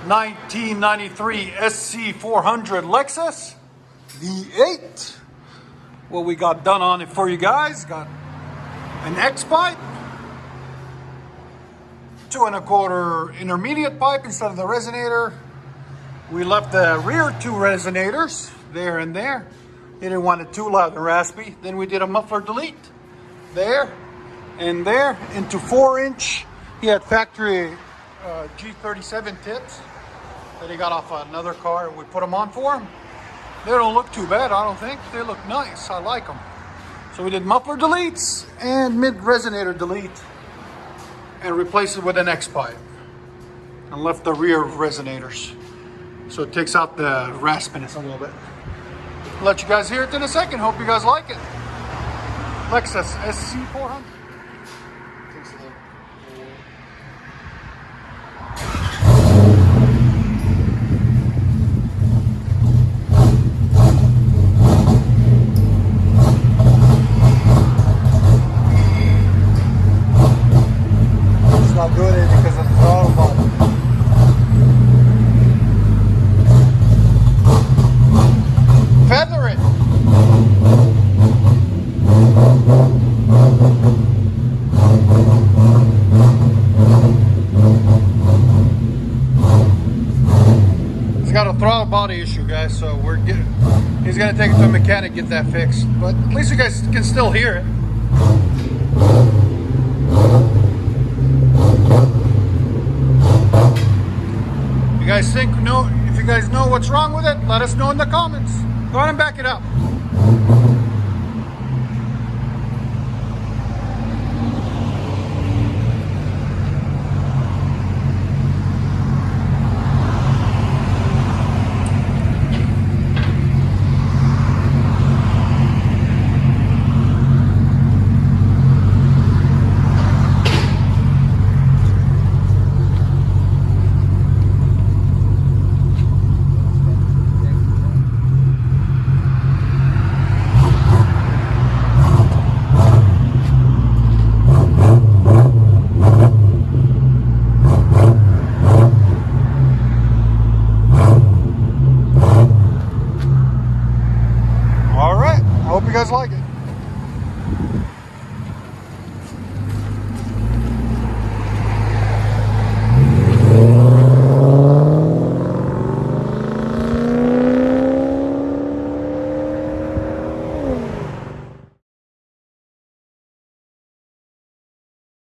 1993 SC400 Lexus V8. What we got done on it for you guys, got an X pipe, 2 1/4 intermediate pipe instead of the resonator. We left the rear 2 resonators there and there. They didn't want it too loud and raspy. Then we did a muffler delete there and there into 4-inch. He had factory G37 tips that he got off another car, and we put them on for him. They don't look too bad, I don't think. They look nice, I like them. So we did muffler deletes and mid resonator delete and replaced it with an X pipe and left the rear resonators. So it takes out the raspiness a little bit. I'll let you guys hear it in a second. Hope you guys like it. Lexus SC400. It's not doing it because of the throttle button. Feather it. He's got a throttle body issue, guys, so he's gonna take it to a mechanic, get that fixed. But at least you guys can still hear it. If you guys know what's wrong with it, let us know in the comments. Go ahead and back it up.